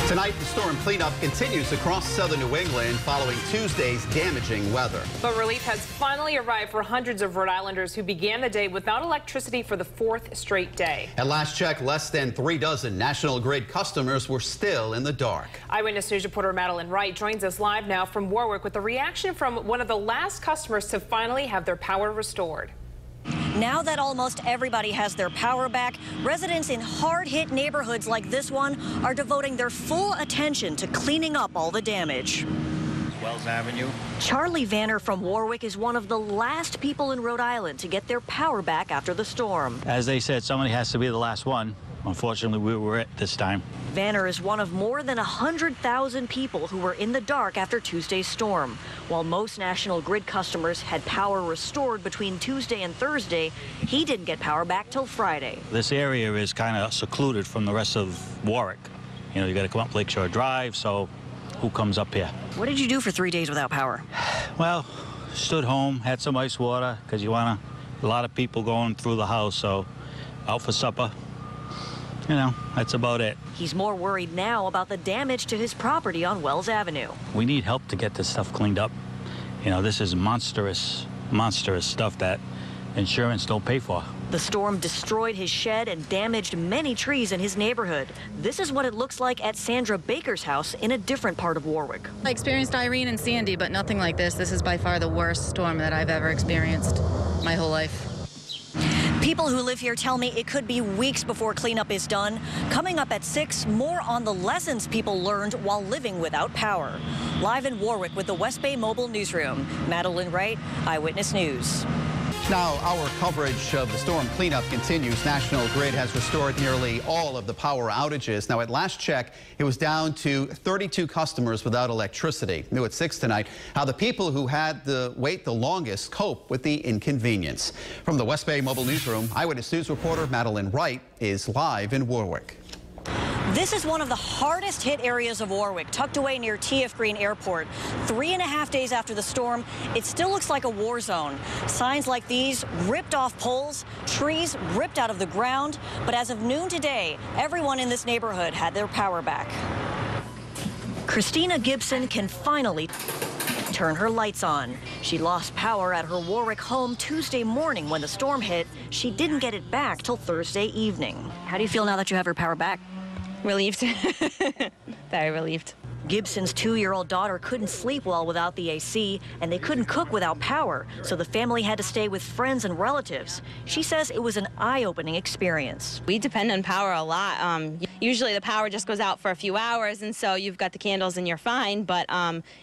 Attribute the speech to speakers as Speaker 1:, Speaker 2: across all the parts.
Speaker 1: Tonight, the storm cleanup continues across southern New England following Tuesday's damaging weather.
Speaker 2: But relief has finally arrived for hundreds of Rhode Islanders who began the day without electricity for the fourth straight day.
Speaker 1: At last check, less than 3 dozen National Grid customers were still in the dark.
Speaker 2: Eyewitness News reporter Madeline Wright joins us live now from Warwick with a reaction from one of the last customers to finally have their power restored.
Speaker 3: Now that almost everybody has their power back, residents in hard-hit neighborhoods like this one are devoting their full attention to cleaning up all the damage.
Speaker 4: Wells Avenue.
Speaker 3: Charlie Vanner from Warwick is one of the last people in Rhode Island to get their power back after the storm.
Speaker 4: As they said, somebody has to be the last one. Unfortunately, we were it this time.
Speaker 3: Vanner is one of more than 100,000 people who were in the dark after Tuesday's storm. While most National Grid customers had power restored between Tuesday and Thursday, he didn't get power back till Friday.
Speaker 4: This area is kind of secluded from the rest of Warwick. You know, you got to come up Lakeshore Drive, so who comes up here?
Speaker 3: What did you do for 3 days without power?
Speaker 4: Well, stood home, had some ice water, because a lot of people going through the house, so out for supper. You know, that's about it.
Speaker 3: He's more worried now about the damage to his property on Wells Avenue.
Speaker 4: We need help to get this stuff cleaned up. You know, this is monstrous stuff that insurance don't pay for.
Speaker 3: The storm destroyed his shed and damaged many trees in his neighborhood. This is what it looks like at Sandra Baker's house in a different part of Warwick.
Speaker 5: I experienced Irene and Sandy, but nothing like this. This is by far the worst storm that I've ever experienced my whole life.
Speaker 3: People who live here tell me it could be weeks before cleanup is done. Coming up at 6, more on the lessons people learned while living without power. Live in Warwick with the West Bay Mobile Newsroom, Madeline Wright, Eyewitness News.
Speaker 1: Now, our coverage of the storm cleanup continues. National Grid has restored nearly all of the power outages. Now, at last check, it was down to 32 customers without electricity. New at 6 tonight, how the people who had to wait the longest cope with the inconvenience. From the West Bay Mobile Newsroom, Eyewitness News reporter Madeline Wright is live in Warwick.
Speaker 3: This is one of the hardest hit areas of Warwick, tucked away near TF Green Airport. 3.5 days after the storm, it still looks like a war zone. Signs like these, ripped off poles, trees ripped out of the ground. But as of noon today, everyone in this neighborhood had their power back. Christina Gibson can finally turn her lights on. She lost power at her Warwick home Tuesday morning when the storm hit. She didn't get it back till Thursday evening. How do you feel now that you have her power back?
Speaker 6: Relieved. Very relieved.
Speaker 3: Gibson's 2-year-old daughter couldn't sleep well without the AC, and they couldn't cook without power, so the family had to stay with friends and relatives. She says it was an eye-opening experience.
Speaker 6: We depend on power a lot. Usually the power just goes out for a few hours, and so you've got the candles and you're fine, but,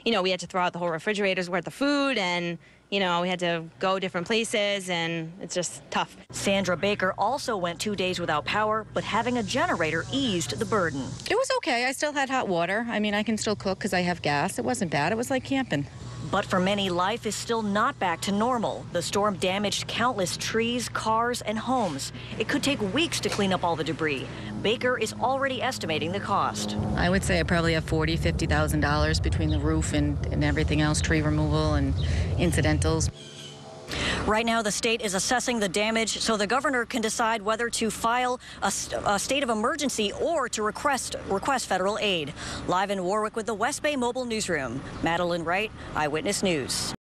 Speaker 6: you know, we had to throw out the whole refrigerator's worth of food, and you know, we had to go different places, and it's just tough.
Speaker 3: Sandra Baker also went 2 days without power, but having a generator eased the burden.
Speaker 5: It was okay. I still had hot water. I mean, I can still cook because I have gas. It wasn't bad. It was like camping.
Speaker 3: But for many, life is still not back to normal. The storm damaged countless trees, cars, and homes. It could take weeks to clean up all the debris. Baker is already estimating the cost.
Speaker 5: I would say I probably have $40,000, $50,000 between the roof and everything else, tree removal and incidentals.
Speaker 3: Right now, the state is assessing the damage, so the governor can decide whether to file a state of emergency or to request federal aid. Live in Warwick with the West Bay Mobile Newsroom, Madeline Wright, Eyewitness News.